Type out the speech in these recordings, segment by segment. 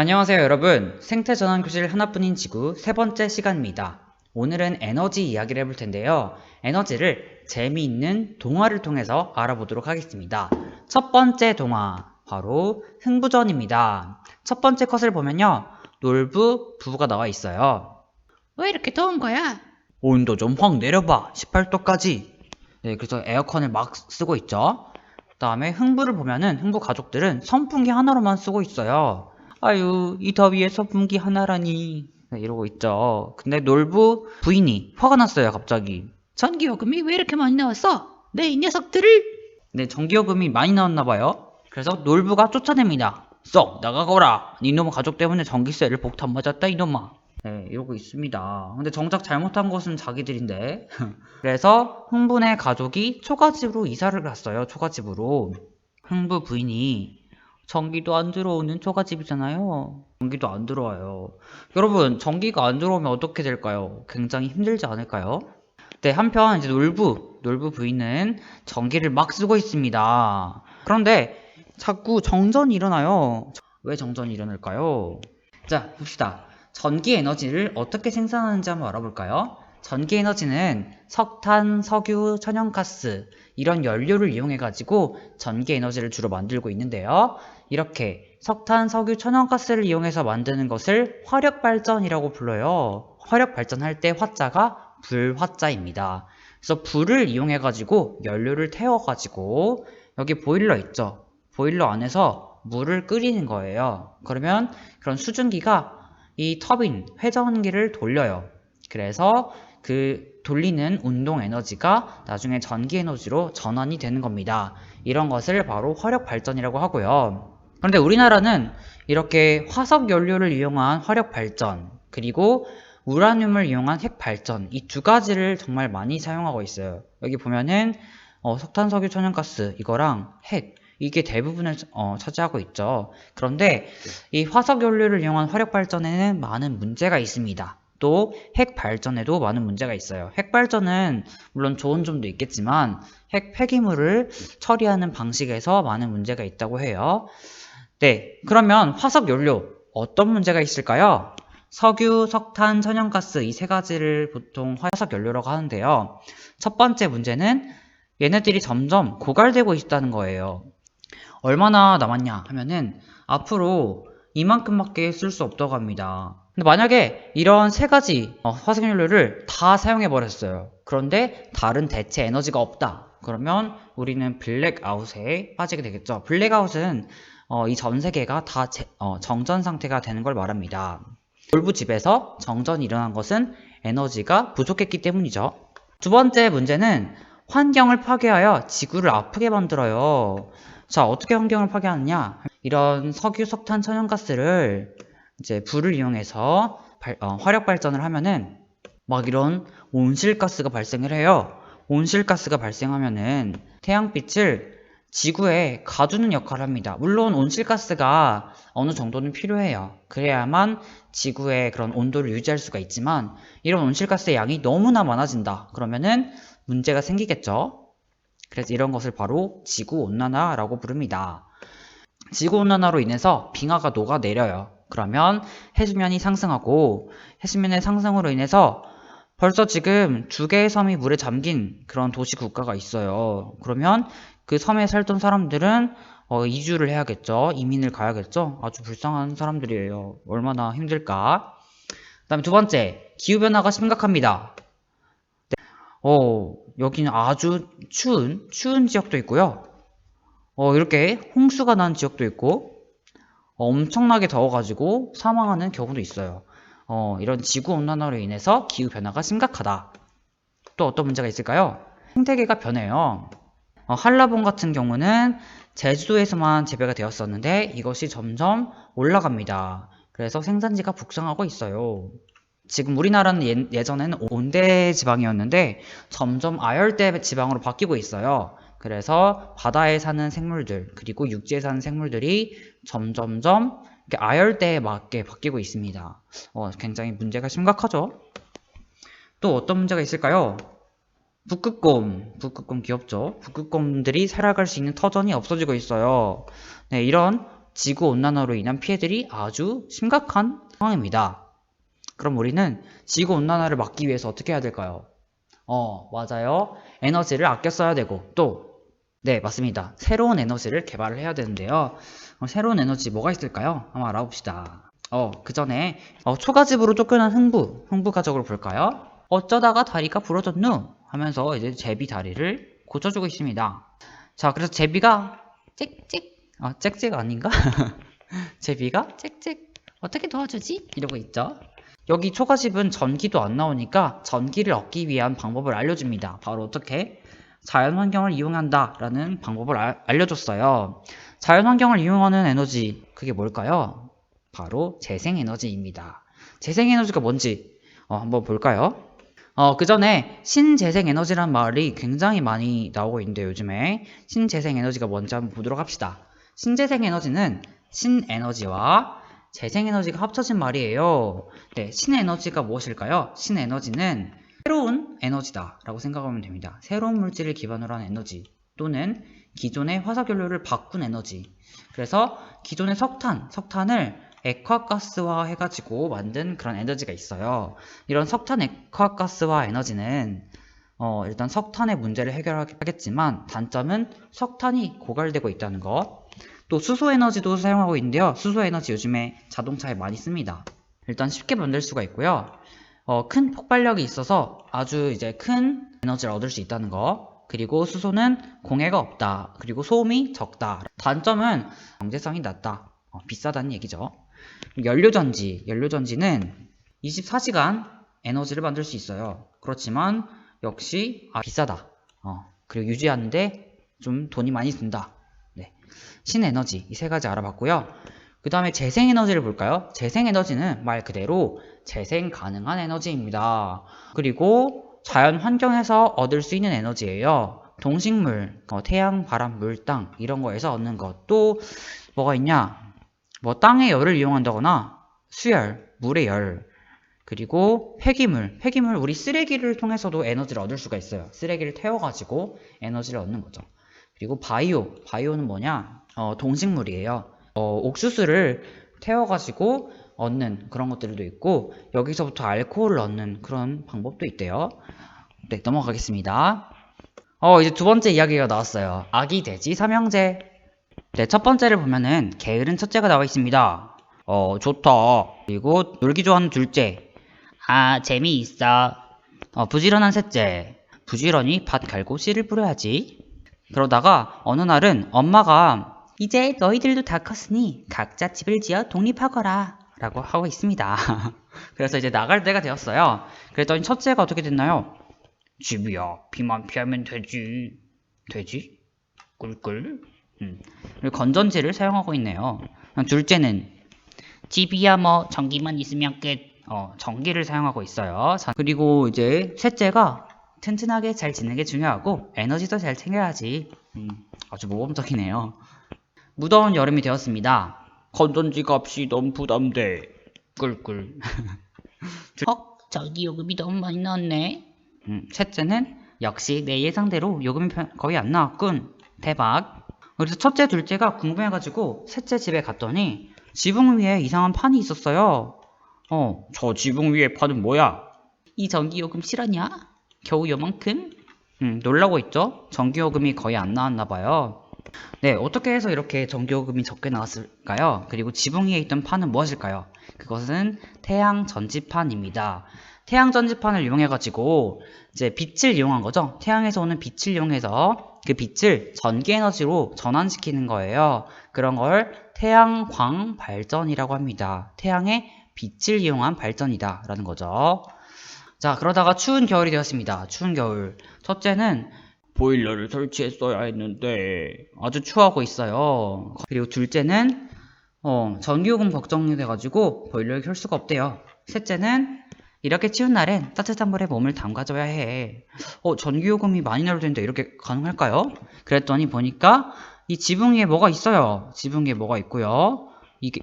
안녕하세요 여러분. 생태전환교실 하나뿐인 지구 세 번째 시간입니다. 오늘은 에너지 이야기를 해볼 텐데요. 에너지를 재미있는 동화를 통해서 알아보도록 하겠습니다. 첫 번째 동화, 바로 흥부전입니다. 첫 번째 컷을 보면요. 놀부, 부부가 나와 있어요. 왜 이렇게 더운 거야? 온도 좀 확 내려봐. 18도까지. 네, 그래서 에어컨을 막 쓰고 있죠. 그 다음에 흥부를 보면은 흥부 가족들은 선풍기 하나로만 쓰고 있어요. 아유, 이 더위에 선풍기 하나라니. 네, 이러고 있죠. 근데 놀부 부인이 화가 났어요, 갑자기. 전기요금이 왜 이렇게 많이 나왔어? 내 이 녀석들을! 네, 전기요금이 많이 나왔나 봐요. 그래서 놀부가 쫓아냅니다. 썩 나가거라. 이놈의 가족 때문에 전기세를 폭탄 맞았다, 이놈아. 네, 이러고 있습니다. 근데 정작 잘못한 것은 자기들인데. 그래서 흥분의 가족이 초가집으로 이사를 갔어요. 초가집으로. 흥부 부인이 전기도 안 들어오는 초가집이잖아요. 전기도 안 들어와요. 여러분, 전기가 안 들어오면 어떻게 될까요? 굉장히 힘들지 않을까요? 네, 한편 이제 놀부 부인은 전기를 막 쓰고 있습니다. 그런데 자꾸 정전이 일어나요. 왜 정전이 일어날까요? 자, 봅시다. 전기 에너지를 어떻게 생산하는지 한번 알아볼까요? 전기 에너지는 석탄, 석유, 천연가스 이런 연료를 이용해 가지고 전기 에너지를 주로 만들고 있는데요. 이렇게 석탄, 석유, 천연가스를 이용해서 만드는 것을 화력발전이라고 불러요. 화력발전할 때 화자가 불화자입니다. 그래서 불을 이용해 가지고 연료를 태워 가지고 여기 보일러 있죠. 보일러 안에서 물을 끓이는 거예요. 그러면 그런 수증기가 이 터빈, 회전기를 돌려요. 그래서 그 돌리는 운동 에너지가 나중에 전기 에너지로 전환이 되는 겁니다. 이런 것을 바로 화력 발전이라고 하고요. 그런데 우리나라는 이렇게 화석 연료를 이용한 화력 발전, 그리고 우라늄을 이용한 핵 발전, 이 두 가지를 정말 많이 사용하고 있어요. 여기 보면은 석탄, 석유, 천연가스 이거랑 핵, 이게 대부분을 차지하고 있죠. 그런데 이 화석 연료를 이용한 화력 발전에는 많은 문제가 있습니다. 또 핵 발전에도 많은 문제가 있어요. 핵 발전은 물론 좋은 점도 있겠지만 핵 폐기물을 처리하는 방식에서 많은 문제가 있다고 해요. 네, 그러면 화석 연료 어떤 문제가 있을까요? 석유, 석탄, 천연가스 이 세 가지를 보통 화석 연료라고 하는데요. 첫 번째 문제는 얘네들이 점점 고갈되고 있다는 거예요. 얼마나 남았냐 하면은 앞으로 이만큼밖에 쓸 수 없다고 합니다. 근데 만약에 이런 세 가지 화석연료를 다 사용해 버렸어요. 그런데 다른 대체 에너지가 없다. 그러면 우리는 블랙아웃에 빠지게 되겠죠. 블랙아웃은 이 전 세계가 다 정전 상태가 되는 걸 말합니다. 놀부 집에서 정전이 일어난 것은 에너지가 부족했기 때문이죠. 두 번째 문제는 환경을 파괴하여 지구를 아프게 만들어요. 자, 어떻게 환경을 파괴하느냐? 이런 석유, 석탄, 천연가스를 이제 불을 이용해서 화력 발전을 하면은 막 이런 온실가스가 발생을 해요. 온실가스가 발생하면은 태양빛을 지구에 가두는 역할을 합니다. 물론 온실가스가 어느 정도는 필요해요. 그래야만 지구의 그런 온도를 유지할 수가 있지만 이런 온실가스의 양이 너무나 많아진다. 그러면은 문제가 생기겠죠. 그래서 이런 것을 바로 지구온난화라고 부릅니다. 지구온난화로 인해서 빙하가 녹아내려요. 그러면 해수면이 상승하고 해수면의 상승으로 인해서 벌써 지금 두 개의 섬이 물에 잠긴 그런 도시 국가가 있어요. 그러면 그 섬에 살던 사람들은 이주를 해야겠죠. 이민을 가야겠죠. 아주 불쌍한 사람들이에요. 얼마나 힘들까. 그 다음에 두 번째, 기후변화가 심각합니다. 여기는 아주 추운 지역도 있고요. 이렇게 홍수가 난 지역도 있고, 엄청나게 더워가지고 사망하는 경우도 있어요. 이런 지구온난화로 인해서 기후변화가 심각하다. 또 어떤 문제가 있을까요? 생태계가 변해요. 한라봉 같은 경우는 제주도에서만 재배가 되었었는데 이것이 점점 올라갑니다. 그래서 생산지가 북상하고 있어요. 지금 우리나라는 예전에는 온대 지방이었는데 점점 아열대 지방으로 바뀌고 있어요. 그래서 바다에 사는 생물들 그리고 육지에 사는 생물들이 점점점 아열대에 맞게 바뀌고 있습니다. 굉장히 문제가 심각하죠. 또 어떤 문제가 있을까요? 북극곰 귀엽죠? 북극곰들이 살아갈 수 있는 터전이 없어지고 있어요. 네, 이런 지구온난화로 인한 피해들이 아주 심각한 상황입니다. 그럼 우리는 지구온난화를 막기 위해서 어떻게 해야 될까요? 맞아요. 에너지를 아껴 써야 되고 네, 맞습니다. 새로운 에너지를 개발을 해야 되는데요. 새로운 에너지 뭐가 있을까요? 한번 알아봅시다. 그 전에 초가집으로 쫓겨난 흥부 가족을 볼까요? 어쩌다가 다리가 부러졌누? 하면서 이제 제비 다리를 고쳐주고 있습니다. 자, 그래서 제비가 짹짹. 짹짹 아닌가? 제비가 짹짹. 어떻게 도와주지? 이러고 있죠. 여기 초가집은 전기도 안 나오니까 전기를 얻기 위한 방법을 알려줍니다. 바로 어떻게? 자연환경을 이용한다 라는 방법을 알려줬어요. 자연환경을 이용하는 에너지, 그게 뭘까요? 바로 재생에너지입니다. 재생에너지가 뭔지 한번 볼까요? 그 전에 신재생에너지란 말이 굉장히 많이 나오고 있는데 요즘에 신재생에너지가 뭔지 한번 보도록 합시다. 신재생에너지는 신에너지와 재생에너지가 합쳐진 말이에요. 네, 신에너지가 무엇일까요? 신에너지는 새로운 에너지다 라고 생각하면 됩니다. 새로운 물질을 기반으로 한 에너지 또는 기존의 화석연료를 바꾼 에너지. 그래서 기존의 석탄을 액화가스화 해가지고 만든 그런 에너지가 있어요. 이런 석탄 액화가스화 에너지는 일단 석탄의 문제를 해결하겠지만 단점은 석탄이 고갈되고 있다는 것. 또 수소에너지도 사용하고 있는데요. 수소에너지 요즘에 자동차에 많이 씁니다. 일단 쉽게 만들 수가 있고요. 큰 폭발력이 있어서 아주 이제 큰 에너지를 얻을 수 있다는 거. 그리고 수소는 공해가 없다. 그리고 소음이 적다. 단점은 경제성이 낮다. 비싸다는 얘기죠. 연료전지는 24시간 에너지를 만들 수 있어요. 그렇지만 역시 비싸다. 그리고 유지하는데 좀 돈이 많이 든다. 네. 신에너지 이 세 가지 알아봤고요. 그 다음에 재생에너지를 볼까요? 재생에너지는 말 그대로 재생 가능한 에너지입니다. 그리고 자연 환경에서 얻을 수 있는 에너지예요. 동식물, 태양, 바람, 물, 땅 이런 거에서 얻는 것. 또 뭐가 있냐? 땅의 열을 이용한다거나 수열, 물의 열, 그리고 폐기물 우리 쓰레기를 통해서도 에너지를 얻을 수가 있어요. 쓰레기를 태워가지고 에너지를 얻는 거죠. 그리고 바이오는 뭐냐? 동식물이에요. 옥수수를 태워가지고 얻는 그런 것들도 있고 여기서부터 알코올을 얻는 그런 방법도 있대요. 네, 넘어가겠습니다. 이제 두 번째 이야기가 나왔어요. 아기 돼지 삼형제. 네, 첫 번째를 보면은 게으른 첫째가 나와 있습니다. 좋다. 그리고 놀기 좋아하는 둘째. 재미있어. 부지런한 셋째. 부지런히 밭 갈고 씨를 뿌려야지. 그러다가 어느 날은 엄마가 이제 너희들도 다 컸으니 각자 집을 지어 독립하거라 라고 하고 있습니다. 그래서 이제 나갈 때가 되었어요. 그랬더니 첫째가 어떻게 됐나요? 집이야, 비만 피하면 되지. 되지? 꿀꿀. 그리고 건전지를 사용하고 있네요. 둘째는 집이야 뭐 전기만 있으면 끝. 전기를 사용하고 있어요. 그리고 이제 셋째가 튼튼하게 잘 지내는 게 중요하고 에너지도 잘 챙겨야지. 아주 모범적이네요. 무더운 여름이 되었습니다. 건전지 값이 너무 부담돼. 꿀꿀. 전기요금이 너무 많이 나왔네. 셋째는 역시 내 예상대로 요금이 거의 안 나왔군. 대박. 그래서 첫째, 둘째가 궁금해가지고 셋째 집에 갔더니 지붕 위에 이상한 판이 있었어요. 저 지붕 위에 판은 뭐야? 이 전기요금 실화냐? 겨우 요만큼? 놀라고 있죠? 전기요금이 거의 안 나왔나봐요. 네, 어떻게 해서 이렇게 전기요금이 적게 나왔을까요? 그리고 지붕 위에 있던 판은 무엇일까요? 그것은 태양 전지판입니다. 태양 전지판을 이용해가지고 이제 빛을 이용한 거죠. 태양에서 오는 빛을 이용해서 그 빛을 전기 에너지로 전환시키는 거예요. 그런 걸 태양광 발전이라고 합니다. 태양의 빛을 이용한 발전이다 라는 거죠. 자, 그러다가 추운 겨울이 되었습니다. 추운 겨울. 첫째는 보일러를 설치했어야 했는데 아주 추워하고 있어요. 그리고 둘째는 전기요금 걱정이 돼가지고 보일러를 켤 수가 없대요. 셋째는 이렇게 추운 날엔 따뜻한 물에 몸을 담가줘야 해. 전기요금이 많이 나오는데 이렇게 가능할까요? 그랬더니 보니까 이 지붕 위에 뭐가 있어요. 지붕 위에 뭐가 있고요.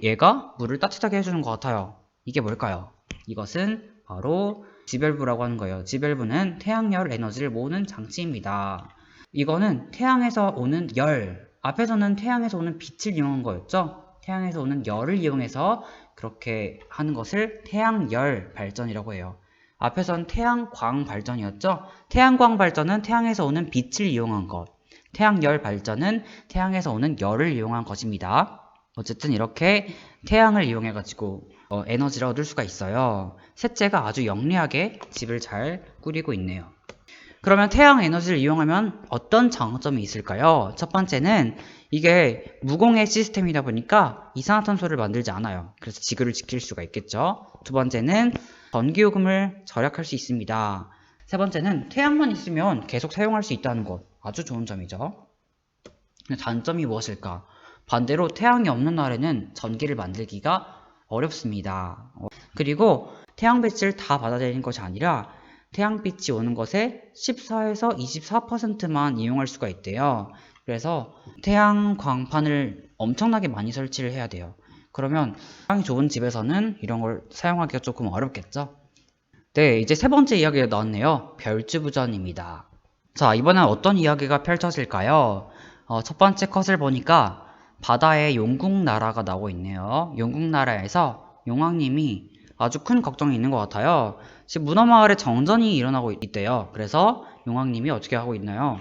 얘가 물을 따뜻하게 해주는 것 같아요. 이게 뭘까요? 이것은 바로 지별부라고 하는 거예요. 지별부는 태양열 에너지를 모으는 장치입니다. 이거는 태양에서 오는 열, 앞에서는 태양에서 오는 빛을 이용한 거였죠. 태양에서 오는 열을 이용해서 그렇게 하는 것을 태양열 발전이라고 해요. 앞에선 태양광 발전이었죠? 태양광 발전은 태양에서 오는 빛을 이용한 것. 태양열 발전은 태양에서 오는 열을 이용한 것입니다. 어쨌든 이렇게 태양을 이용해가지고 에너지를 얻을 수가 있어요. 셋째가 아주 영리하게 집을 잘 꾸리고 있네요. 그러면 태양 에너지를 이용하면 어떤 장점이 있을까요? 첫 번째는 이게 무공해 시스템이다 보니까 이산화탄소를 만들지 않아요. 그래서 지구를 지킬 수가 있겠죠. 두 번째는 전기요금을 절약할 수 있습니다. 세 번째는 태양만 있으면 계속 사용할 수 있다는 것. 아주 좋은 점이죠. 단점이 무엇일까? 반대로 태양이 없는 날에는 전기를 만들기가 어렵습니다. 그리고 태양빛을 다 받아들이는 것이 아니라 태양빛이 오는 것의 14에서 24%만 이용할 수가 있대요. 그래서 태양광판을 엄청나게 많이 설치를 해야 돼요. 그러면 태양이 좋은 집에서는 이런 걸 사용하기가 조금 어렵겠죠? 네, 이제 세 번째 이야기가 나왔네요. 별주부전입니다. 자, 이번엔 어떤 이야기가 펼쳐질까요? 첫 번째 컷을 보니까 바다에 용국나라가 나오고 있네요. 용국나라에서 용왕님이 아주 큰 걱정이 있는 것 같아요. 지금 문어마을에 정전이 일어나고 있대요. 그래서 용왕님이 어떻게 하고 있나요?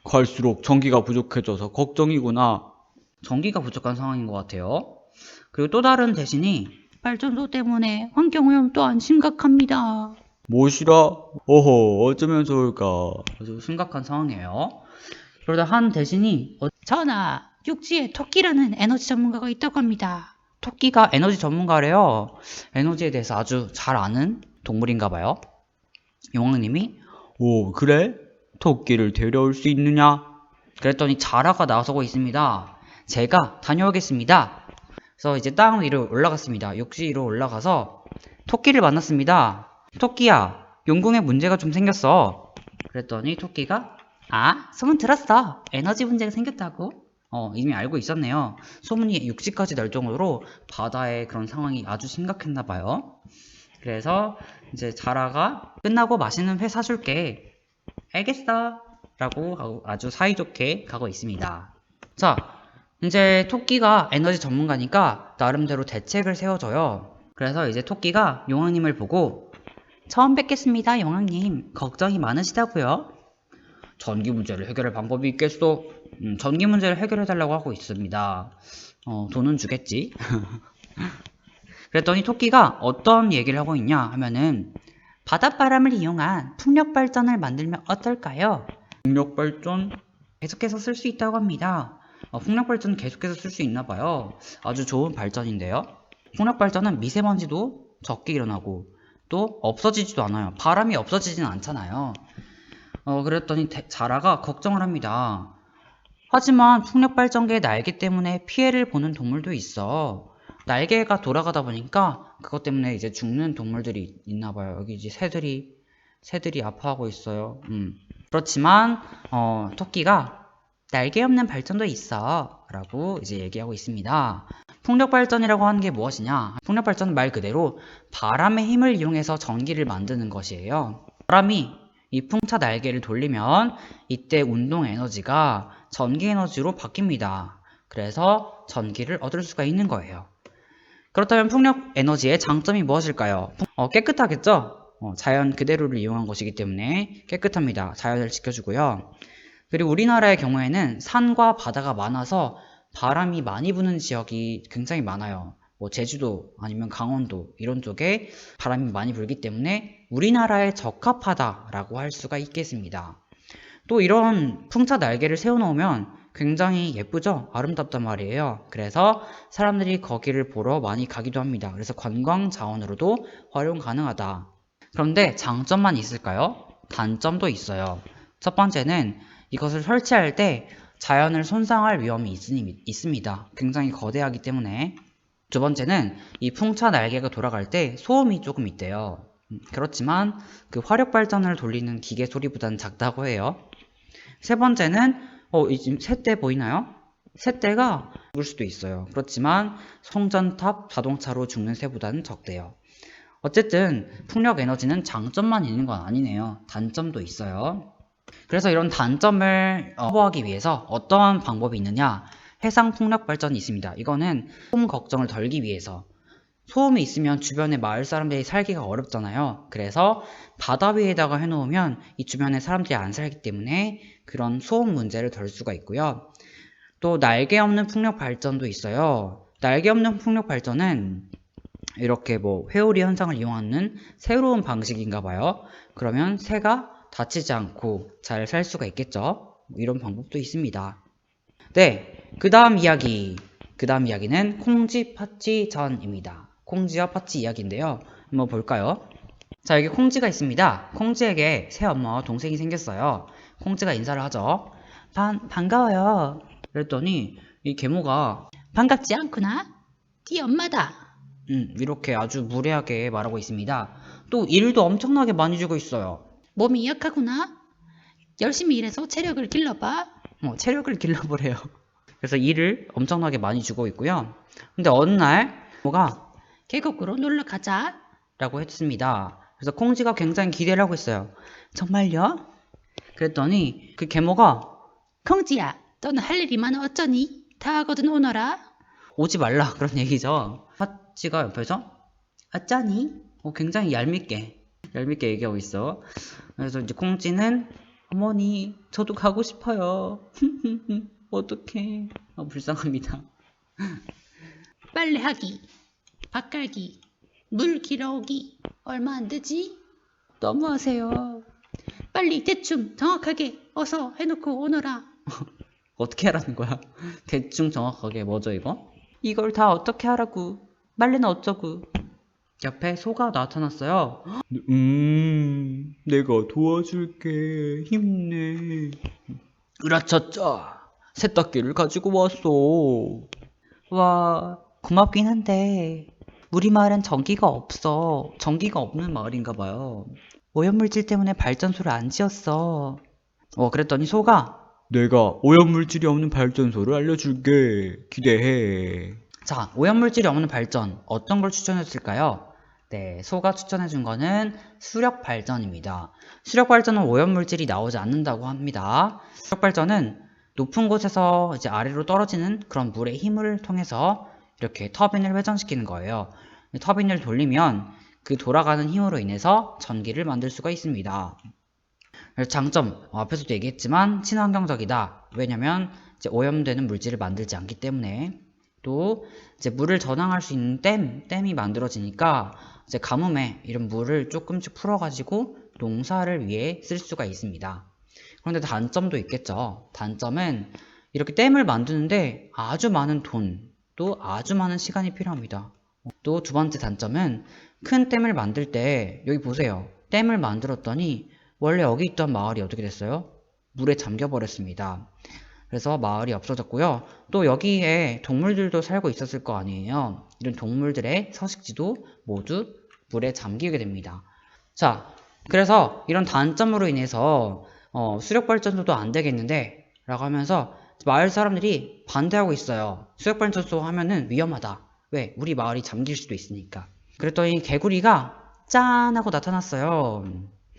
갈수록 전기가 부족해져서 걱정이구나. 전기가 부족한 상황인 것 같아요. 그리고 또 다른 대신이 발전소 때문에 환경오염 또한 심각합니다. 무엇이라? 어허, 어쩌면 좋을까? 아주 심각한 상황이에요. 그러다 한 대신이 전하, 육지에 토끼라는 에너지 전문가가 있다고 합니다. 토끼가 에너지 전문가래요. 에너지에 대해서 아주 잘 아는 동물인가 봐요. 용왕님이 오, 그래? 토끼를 데려올 수 있느냐? 그랬더니 자라가 나서고 있습니다. 제가 다녀오겠습니다. 그래서 이제 땅 위로 올라갔습니다. 육지 위로 올라가서 토끼를 만났습니다. 토끼야, 용궁에 문제가 좀 생겼어. 그랬더니 토끼가 소문 들었어. 에너지 문제가 생겼다고. 이미 알고 있었네요. 소문이 육지까지 날 정도로 바다의 그런 상황이 아주 심각했나 봐요. 그래서 이제 자라가 끝나고 맛있는 회 사줄게. 알겠어. 라고 아주 사이좋게 가고 있습니다. 자, 이제 토끼가 에너지 전문가니까 나름대로 대책을 세워줘요. 그래서 이제 토끼가 용왕님을 보고 처음 뵙겠습니다, 용왕님. 걱정이 많으시다고요? 전기 문제를 해결할 방법이 있겠소? 전기 문제를 해결해달라고 하고 있습니다. 돈은 주겠지? 그랬더니 토끼가 어떤 얘기를 하고 있냐 하면은 바닷바람을 이용한 풍력 발전을 만들면 어떨까요? 풍력 발전 계속해서 쓸 수 있다고 합니다. 풍력 발전 계속해서 쓸 수 있나 봐요. 아주 좋은 발전인데요. 풍력 발전은 미세먼지도 적게 일어나고 또 없어지지도 않아요. 바람이 없어지진 않잖아요. 그랬더니 자라가 걱정을 합니다. 하지만 풍력 발전기의 날개 때문에 피해를 보는 동물도 있어. 날개가 돌아가다 보니까 그것 때문에 이제 죽는 동물들이 있나 봐요. 여기 이제 새들이 아파하고 있어요. 그렇지만 토끼가 날개 없는 발전도 있어 라고 이제 얘기하고 있습니다. 풍력 발전이라고 하는 게 무엇이냐? 풍력 발전은 말 그대로 바람의 힘을 이용해서 전기를 만드는 것이에요. 바람이 이 풍차 날개를 돌리면 이때 운동 에너지가 전기 에너지로 바뀝니다. 그래서 전기를 얻을 수가 있는 거예요. 그렇다면 풍력 에너지의 장점이 무엇일까요? 깨끗하겠죠? 자연 그대로를 이용한 것이기 때문에 깨끗합니다. 자연을 지켜주고요. 그리고 우리나라의 경우에는 산과 바다가 많아서 바람이 많이 부는 지역이 굉장히 많아요. 제주도 아니면 강원도 이런 쪽에 바람이 많이 불기 때문에 우리나라에 적합하다라고 할 수가 있겠습니다. 또 이런 풍차 날개를 세워놓으면 굉장히 예쁘죠? 아름답단 말이에요. 그래서 사람들이 거기를 보러 많이 가기도 합니다. 그래서 관광 자원으로도 활용 가능하다. 그런데 장점만 있을까요? 단점도 있어요. 첫 번째는 이것을 설치할 때 자연을 손상할 위험이 있습니다. 굉장히 거대하기 때문에. 두 번째는 이 풍차 날개가 돌아갈 때 소음이 조금 있대요. 그렇지만 그 화력 발전을 돌리는 기계 소리보다는 작다고 해요. 세 번째는 지금 새떼 보이나요? 새떼가 죽을 수도 있어요. 그렇지만 송전탑 자동차로 죽는 새보다는 적대요. 어쨌든 풍력 에너지는 장점만 있는 건 아니네요. 단점도 있어요. 그래서 이런 단점을 커버하기 위해서 어떠한 방법이 있느냐? 해상 풍력 발전이 있습니다. 이거는 소음 걱정을 덜기 위해서. 소음이 있으면 주변에 마을 사람들이 살기가 어렵잖아요. 그래서 바다 위에다가 해놓으면 이 주변에 사람들이 안 살기 때문에 그런 소음 문제를 덜 수가 있고요. 또 날개 없는 풍력 발전도 있어요. 날개 없는 풍력 발전은 이렇게 뭐 회오리 현상을 이용하는 새로운 방식인가 봐요. 그러면 새가 다치지 않고 잘 살 수가 있겠죠. 이런 방법도 있습니다. 네, 그 다음 이야기는 콩쥐 파찌 전입니다. 콩쥐와 파찌 이야기인데요. 한번 볼까요? 자, 여기 콩쥐가 있습니다. 콩쥐에게 새 엄마와 동생이 생겼어요. 콩쥐가 인사를 하죠. 반가워요. 그랬더니 이 계모가 반갑지 않구나. 네 엄마다. 이렇게 아주 무례하게 말하고 있습니다. 또 일도 엄청나게 많이 주고 있어요. 몸이 약하구나. 열심히 일해서 체력을 길러봐. 체력을 길러보래요. 그래서 일을 엄청나게 많이 주고 있고요. 근데 어느 날 계모가 계곡으로 놀러 가자. 라고 했습니다. 그래서 콩쥐가 굉장히 기대를 하고 있어요. 정말요? 그랬더니 그 계모가 콩쥐야, 너는 할 일이 많아 어쩌니? 다 하거든 오너라. 오지 말라 그런 얘기죠. 파찌가 옆에서 어쩌니? 굉장히 얄밉게 얘기하고 있어. 그래서 이제 콩쥐는 어머니 저도 가고 싶어요. 어떡해. 불쌍합니다. 빨래하기, 밥 갈기, 물 길어오기. 얼마 안 되지? 너무하세요. 빨리 대충 정확하게 어서 해놓고 오너라. 어떻게 하라는 거야? 대충 정확하게 뭐죠 이거? 이걸 다 어떻게 하라고? 빨래는 어쩌고? 옆에 소가 나타났어요. 내가 도와줄게. 힘내. 으라차차. 세탁기를 가지고 왔어. 와, 고맙긴 한데 우리 마을엔 전기가 없어. 전기가 없는 마을인가 봐요. 오염물질 때문에 발전소를 안 지었어. 그랬더니 소가 내가 오염물질이 없는 발전소를 알려줄게. 기대해. 자, 오염물질이 없는 발전 어떤 걸 추천했을까요? 네, 소가 추천해준 거는 수력발전입니다. 수력발전은 오염물질이 나오지 않는다고 합니다. 수력발전은 높은 곳에서 이제 아래로 떨어지는 그런 물의 힘을 통해서 이렇게 터빈을 회전시키는 거예요. 터빈을 돌리면 그 돌아가는 힘으로 인해서 전기를 만들 수가 있습니다. 그래서 장점, 앞에서도 얘기했지만 친환경적이다. 왜냐면 이제 오염되는 물질을 만들지 않기 때문에. 또 이제 물을 저장할 수 있는 댐이 만들어지니까 이제 가뭄에 이런 물을 조금씩 풀어가지고 농사를 위해 쓸 수가 있습니다. 그런데 단점도 있겠죠. 단점은 이렇게 댐을 만드는데 아주 많은 돈, 또 아주 많은 시간이 필요합니다. 또 두 번째 단점은 큰 댐을 만들 때 여기 보세요. 댐을 만들었더니 원래 여기 있던 마을이 어떻게 됐어요? 물에 잠겨 버렸습니다. 그래서 마을이 없어졌고요. 또 여기에 동물들도 살고 있었을 거 아니에요. 이런 동물들의 서식지도 모두 물에 잠기게 됩니다. 자, 그래서 이런 단점으로 인해서 수력발전소도 안 되겠는데 라고 하면서 마을 사람들이 반대하고 있어요. 수력발전소 하면은 위험하다. 왜? 우리 마을이 잠길 수도 있으니까. 그랬더니 개구리가 짠 하고 나타났어요.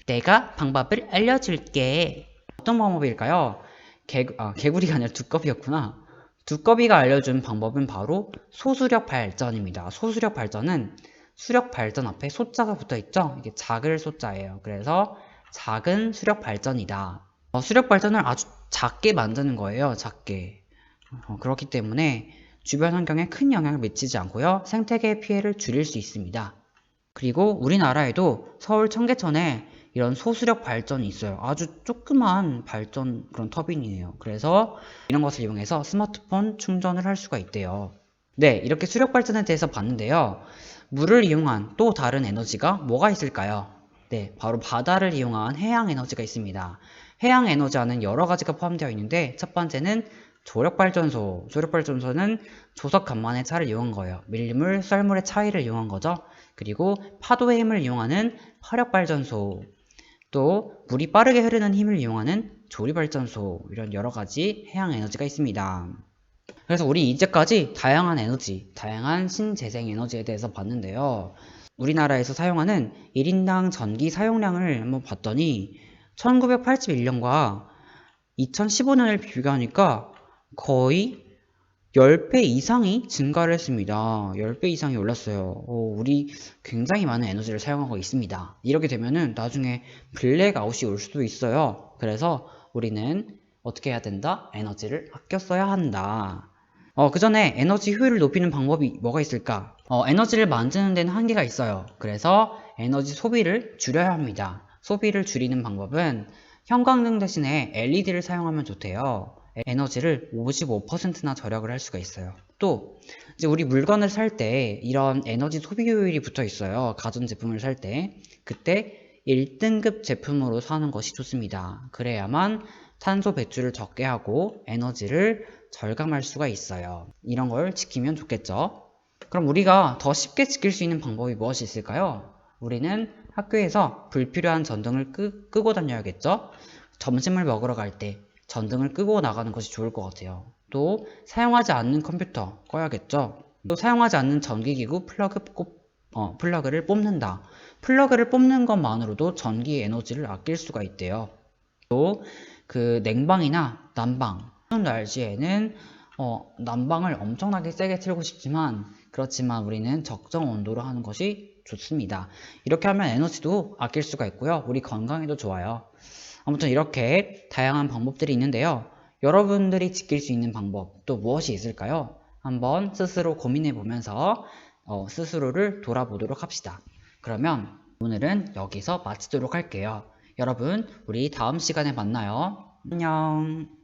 내가 방법을 알려줄게. 어떤 방법일까요? 개구리가 아니라 두꺼비였구나. 두꺼비가 알려준 방법은 바로 소수력 발전입니다. 소수력 발전은 수력 발전 앞에 소자가 붙어 있죠? 이게 작을 소자예요. 그래서 작은 수력 발전이다. 수력 발전을 아주 작게 만드는 거예요. 작게. 그렇기 때문에 주변 환경에 큰 영향을 미치지 않고요. 생태계의 피해를 줄일 수 있습니다. 그리고 우리나라에도 서울 청계천에 이런 소수력 발전이 있어요. 아주 조그만 발전 그런 터빈이에요. 그래서 이런 것을 이용해서 스마트폰 충전을 할 수가 있대요. 네, 이렇게 수력 발전에 대해서 봤는데요. 물을 이용한 또 다른 에너지가 뭐가 있을까요? 네, 바로 바다를 이용한 해양 에너지가 있습니다. 해양 에너지 안은 여러 가지가 포함되어 있는데 첫 번째는 조력발전소. 조력발전소는 조석 간만의 차를 이용한 거예요. 밀물, 썰물의 차이를 이용한 거죠. 그리고 파도의 힘을 이용하는 화력발전소. 또 물이 빠르게 흐르는 힘을 이용하는 조리발전소. 이런 여러 가지 해양 에너지가 있습니다. 그래서 우리 이제까지 다양한 에너지, 다양한 신재생 에너지에 대해서 봤는데요. 우리나라에서 사용하는 1인당 전기 사용량을 한번 봤더니 1981년과 2015년을 비교하니까 거의 10배 이상이 증가를 했습니다. 10배 이상이 올랐어요. 우리 굉장히 많은 에너지를 사용하고 있습니다. 이렇게 되면은 나중에 블랙아웃이 올 수도 있어요. 그래서 우리는 어떻게 해야 된다? 에너지를 아껴 써야 한다. 그 전에 에너지 효율을 높이는 방법이 뭐가 있을까? 에너지를 만드는 데는 한계가 있어요. 그래서 에너지 소비를 줄여야 합니다. 소비를 줄이는 방법은 형광등 대신에 LED를 사용하면 좋대요. 에너지를 55%나 절약을 할 수가 있어요. 또 이제 우리 물건을 살 때 이런 에너지 소비 효율이 붙어 있어요. 가전제품을 살 때 그때 1등급 제품으로 사는 것이 좋습니다. 그래야만 탄소 배출을 적게 하고 에너지를 절감할 수가 있어요. 이런 걸 지키면 좋겠죠. 그럼 우리가 더 쉽게 지킬 수 있는 방법이 무엇이 있을까요? 우리는 학교에서 불필요한 전등을 끄고 다녀야겠죠? 점심을 먹으러 갈 때 전등을 끄고 나가는 것이 좋을 것 같아요. 또 사용하지 않는 컴퓨터 꺼야겠죠? 또 사용하지 않는 전기기구 플러그를 뽑는다. 플러그를 뽑는 것만으로도 전기 에너지를 아낄 수가 있대요. 또 그 냉방이나 난방, 추운 날씨에는 난방을 엄청나게 세게 틀고 싶지만 그렇지만 우리는 적정 온도로 하는 것이 좋습니다. 이렇게 하면 에너지도 아낄 수가 있고요. 우리 건강에도 좋아요. 아무튼 이렇게 다양한 방법들이 있는데요. 여러분들이 지킬 수 있는 방법 또 무엇이 있을까요? 한번 스스로 고민해 보면서 스스로를 돌아보도록 합시다. 그러면 오늘은 여기서 마치도록 할게요. 여러분, 우리 다음 시간에 만나요. 안녕.